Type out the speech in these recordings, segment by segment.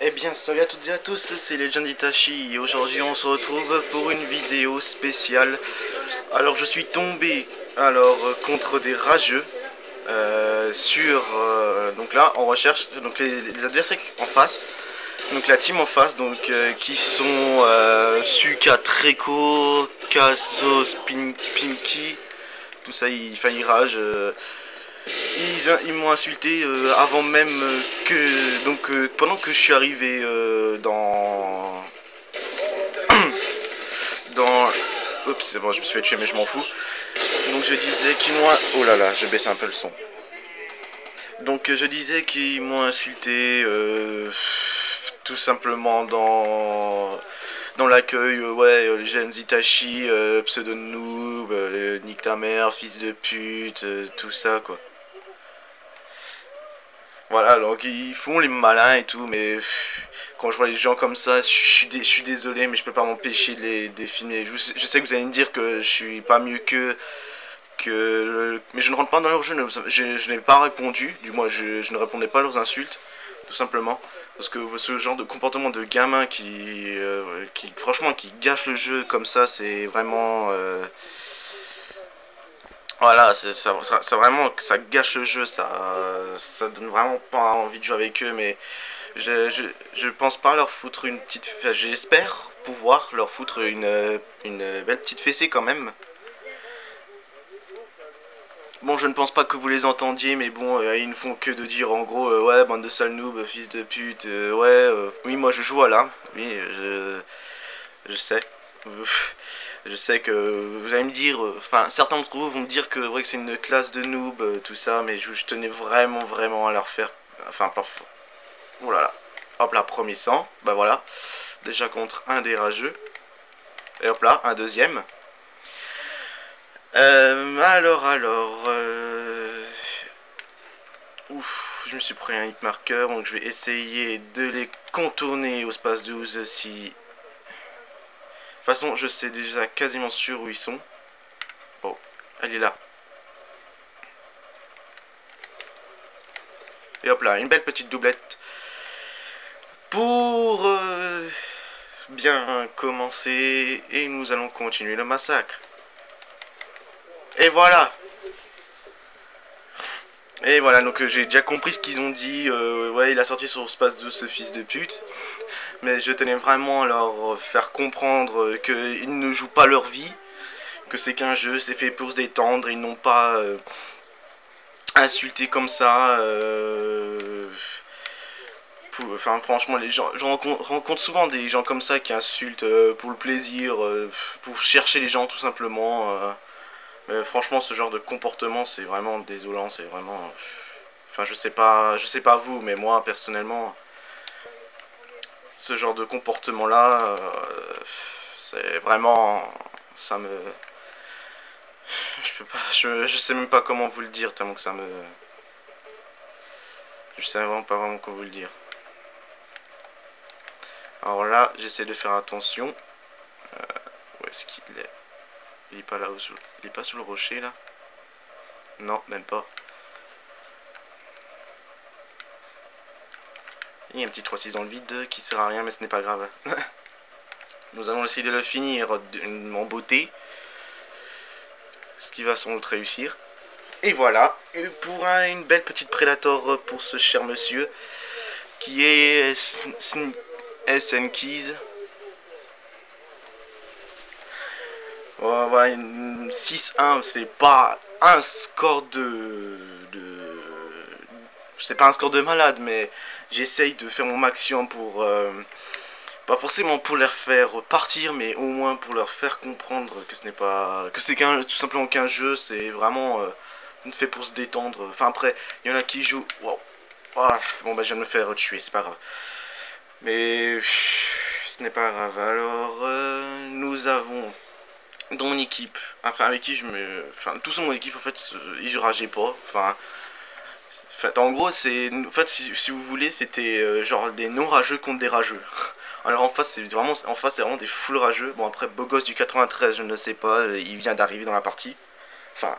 Eh bien, salut à toutes et à tous, c'est Legend Itachi et aujourd'hui on se retrouve pour une vidéo spéciale. Alors, je suis tombé contre des rageux donc là on recherche donc les adversaires en face, donc la team en face qui sont Suka, Treko, Kazo, Pinky, tout ça ils ragent. Ils m'ont insulté avant même pendant que je suis arrivé dans oups, c'est bon, je me suis fait tuer mais je m'en fous. Donc je disais qu'ils m'ont oh là là, je baisse un peu le son. Donc je disais qu'ils m'ont insulté tout simplement dans l'accueil, les jeunes Itachi, pseudo noob, nique ta mère, fils de pute, tout ça quoi. Voilà, donc ils font les malins et tout, mais quand je vois les gens comme ça, je suis désolé, mais je peux pas m'empêcher de les filmer. Je sais que vous allez me dire que je suis pas mieux mais je ne rentre pas dans leur jeu, je n'ai pas répondu, du moins je ne répondais pas à leurs insultes, tout simplement. Parce que ce genre de comportement de gamin qui franchement, qui gâche le jeu comme ça, c'est vraiment... voilà, ça vraiment, ça gâche le jeu, ça donne vraiment pas envie de jouer avec eux, mais je pense pas leur foutre une petite... Enfin, j'espère pouvoir leur foutre une belle petite fessée quand même. Bon, je ne pense pas que vous les entendiez, mais bon, ils ne font que de dire en gros, ouais, bande de sales noobs, fils de pute, oui, moi je joue à l'arme, oui, je sais. Je sais que vous allez me dire, enfin, certains d'entre vous vont me dire que, ouais, que c'est une classe de noob, tout ça, mais je tenais vraiment à leur faire, enfin, pas, oh là là, hop là, premier sang, bah voilà, déjà contre un des rageux, et hop là, un deuxième. Ouf, je me suis pris un hit marker, donc je vais essayer de les contourner au space 12 si... De toute façon, je sais déjà quasiment sûr où ils sont. Bon, elle est là. Et hop là, une belle petite doublette. Pour bien commencer, et nous allons continuer le massacre. Et voilà. Et voilà, donc j'ai déjà compris ce qu'ils ont dit. Ouais, il a sorti sur Space 12 ce fils de pute. Mais je tenais vraiment à leur faire comprendre qu'ils ne jouent pas leur vie, que c'est qu'un jeu, c'est fait pour se détendre, ils n'ont pas insulté comme ça. Enfin, franchement, les gens, je rencontre souvent des gens comme ça qui insultent pour le plaisir, pour chercher les gens tout simplement. Mais franchement, ce genre de comportement, c'est vraiment désolant, c'est vraiment. Enfin, je sais pas vous, mais moi personnellement, ce genre de comportement-là, c'est vraiment, ça me, je peux pas, je sais même pas comment vous le dire tellement que ça me, je sais vraiment pas vraiment comment vous le dire. Alors là, j'essaie de faire attention. Où est-ce qu'il est? Il est pas là, il est pas sous le rocher là? Non, même pas. Il y a un petit 3-6 dans le vide qui sert à rien, mais ce n'est pas grave. Nous allons essayer de le finir en beauté, ce qui va sans doute réussir. Et voilà, et pour une belle petite Predator pour ce cher monsieur, qui est SN Keys. Voilà, 6-1, c'est pas un score c'est pas un score de malade, mais j'essaye de faire mon maximum pour... pas forcément pour leur faire partir, mais au moins pour leur faire comprendre que ce n'est pas... que c'est tout simplement qu'un jeu, c'est vraiment fait pour se détendre. Enfin après, il y en a qui jouent... Wow. Ah, bon bah je viens de me faire tuer, c'est pas grave. Mais ce n'est pas grave. Alors, nous avons dans mon équipe, enfin avec qui je me... Enfin, tous dans mon équipe, en fait, ils rageaient pas. En gros, c'est... En fait, si vous voulez, c'était genre des non-rageux contre des rageux. Alors en face, c'est vraiment des full rageux. Bon, après, beau gosse du 93, je ne sais pas, il vient d'arriver dans la partie. Enfin,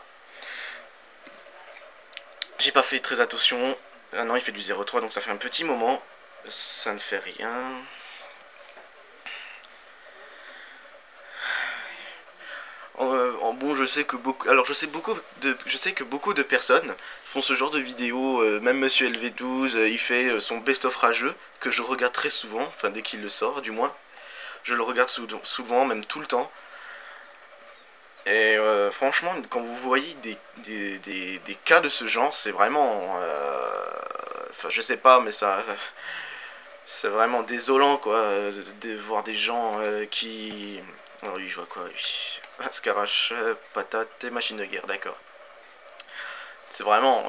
j'ai pas fait très attention. Ah non, il fait du 0-3, donc ça fait un petit moment. Ça ne fait rien. Bon, je sais que beaucoup, alors je sais que beaucoup de personnes font ce genre de vidéos. Même Monsieur LV12, il fait son best-of rageux que je regarde très souvent, enfin dès qu'il le sort, du moins. Je le regarde souvent, même tout le temps. Et franchement, quand vous voyez des cas de ce genre, c'est vraiment, enfin, je sais pas, mais c'est vraiment désolant, quoi, de voir des gens qui. Alors, lui, je vois quoi, lui. Scarache, patate et machine de guerre, d'accord. C'est vraiment.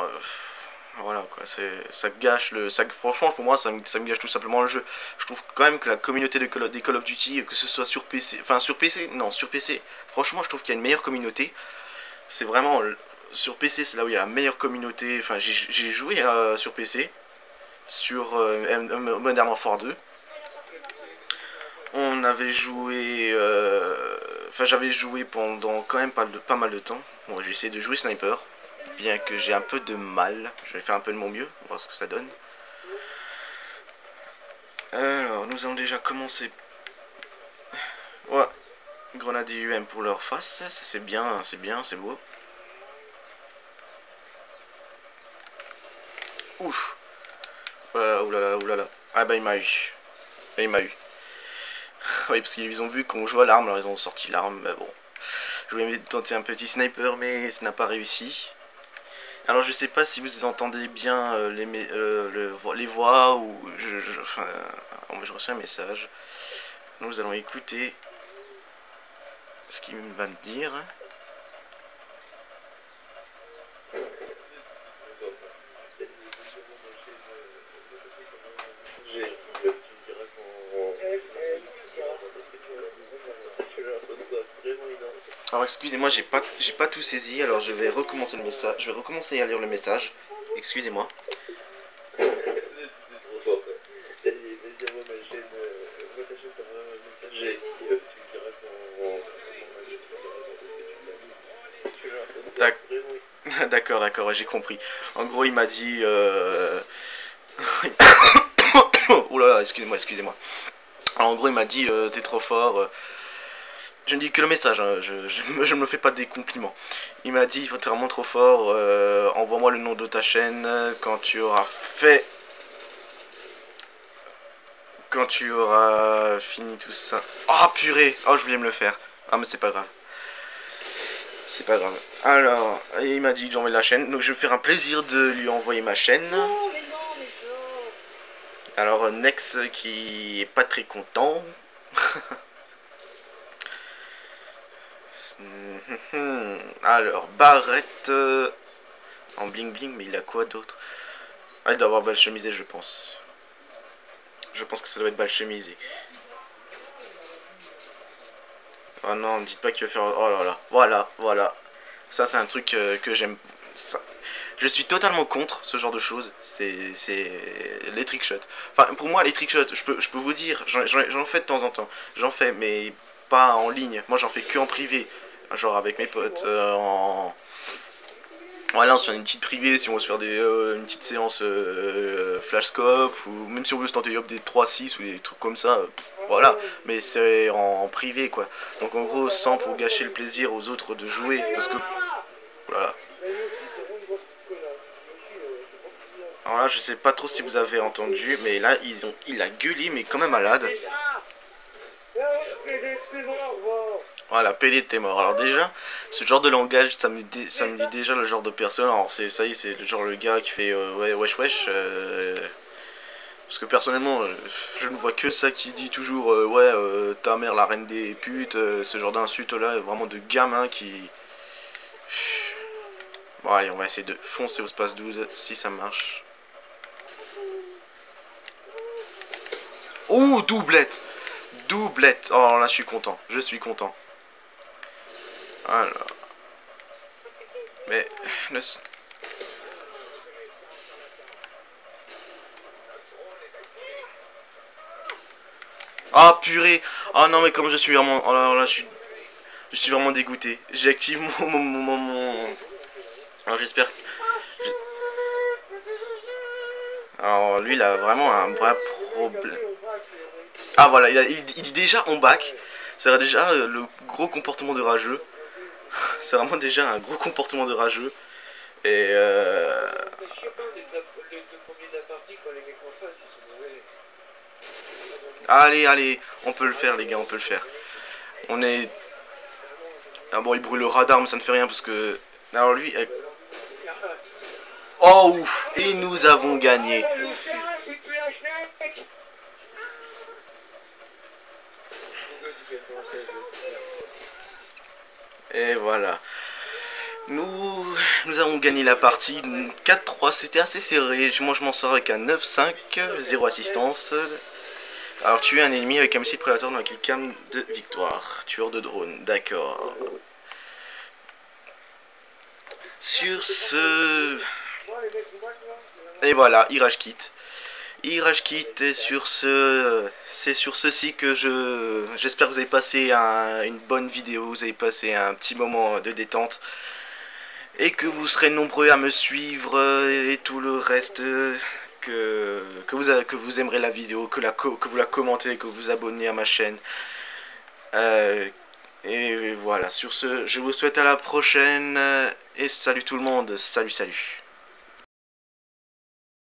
Voilà, quoi, ça gâche franchement, pour moi, ça me gâche tout simplement le jeu. Je trouve quand même que la communauté des Call of Duty, que ce soit sur PC. Enfin, sur PC, non, sur PC, franchement, je trouve qu'il y a une meilleure communauté. C'est vraiment. Sur PC, c'est là où il y a la meilleure communauté. Enfin, j'ai joué sur PC, sur Modern Warfare 2. On avait joué. Enfin, j'avais joué pendant quand même pas mal de temps. Bon, j'ai essayé de jouer sniper, bien que j'ai un peu de mal. Je vais faire un peu de mon mieux, on va voir ce que ça donne. Alors, nous allons déjà commencer. Ouais, grenade IUM pour leur face, ça c'est bien, c'est beau. Ouf, oulala, oulala. Ah bah il m'a eu. Il m'a eu. Oui, parce qu'ils ont vu qu'on joue à l'arme, alors ils ont sorti l'arme, mais bon. Je voulais tenter un petit sniper, mais ça n'a pas réussi. Alors je sais pas si vous entendez bien les voix ou enfin, je reçois un message. Nous allons écouter ce qu'il va me dire. Alors excusez-moi, j'ai pas tout saisi, alors je vais recommencer le message. Je vais recommencer à lire le message. Excusez-moi. D'accord, d'accord, j'ai compris. En gros, il m'a dit. Oh là là, excusez-moi, excusez-moi. Alors, en gros, il m'a dit t'es trop fort. Je ne dis que le message, hein, je ne me fais pas des compliments. Il m'a dit t'es vraiment trop fort. Envoie-moi le nom de ta chaîne quand tu auras fait. Quand tu auras fini tout ça. Oh purée! Oh, je voulais me le faire. Ah, mais c'est pas grave. C'est pas grave. Alors, il m'a dit que j'envoie la chaîne. Donc, je vais me faire un plaisir de lui envoyer ma chaîne. Alors, Nex qui est pas très content. Alors, Barrette en bling bling, mais il a quoi d'autre? Ah, il doit avoir balle chemisée, je pense. Je pense que ça doit être balle chemisée. Oh non, ne me dites pas qu'il va faire. Oh là là, voilà, voilà. Ça, c'est un truc que j'aime. Je suis totalement contre ce genre de choses. C'est les trickshots. Enfin, pour moi, les trickshots, je peux vous dire, j'en fais de temps en temps. J'en fais, mais pas en ligne. Moi, j'en fais que en privé. Genre avec mes potes en. Voilà, on se fait une petite privée si on veut se faire une petite séance flashscope, ou même si on veut se tenter des 3-6 ou des trucs comme ça, voilà, mais c'est en privé quoi. Donc en gros, sans pour gâcher le plaisir aux autres de jouer, parce que voilà. Alors là, je sais pas trop si vous avez entendu, mais là, il a gueulé, mais quand même malade. Voilà, PD t'es mort. Alors déjà, ce genre de langage, ça me dit déjà le genre de personne. Alors ça y est, c'est le genre le gars qui fait ouais wesh wesh. Parce que personnellement, je ne vois que ça qui dit toujours ouais ta mère la reine des putes, ce genre d'insultes là, vraiment de gamin qui. Bon allez, on va essayer de foncer au space 12 si ça marche. Oh doublette, doublette. Oh là, je suis content, je suis content. Alors, mais le. Ah purée. Ah non mais comme je suis vraiment. Oh là, là, je suis vraiment dégoûté. J'ai activé alors j'espère. Alors lui, il a vraiment un vrai problème. Ah voilà, il dit déjà en bac. C'est déjà le gros comportement de rageux. C'est vraiment déjà un gros comportement de rageux. Et allez, allez, on peut le faire les gars, on peut le faire. On est... Ah bon, il brûle le radar, mais ça ne fait rien parce que... Alors lui... Oh ouf, et nous avons gagné. Et voilà. Nous avons gagné la partie 4-3, c'était assez serré. Moi je m'en sors avec un 9-5, 0 assistance. Alors tuer un ennemi avec un missile prédateur dans la killcam de victoire. Tueur de drone, d'accord. Sur ce... Et voilà, Irage quitte. Irage quitte et sur ce... C'est sur ceci que j'espère que vous avez passé une bonne vidéo, vous avez passé un petit moment de détente. Et que vous serez nombreux à me suivre et tout le reste, que vous aimerez la vidéo, que vous la commentez, que vous vous abonnez à ma chaîne. Et voilà, sur ce, je vous souhaite à la prochaine et salut tout le monde, salut salut.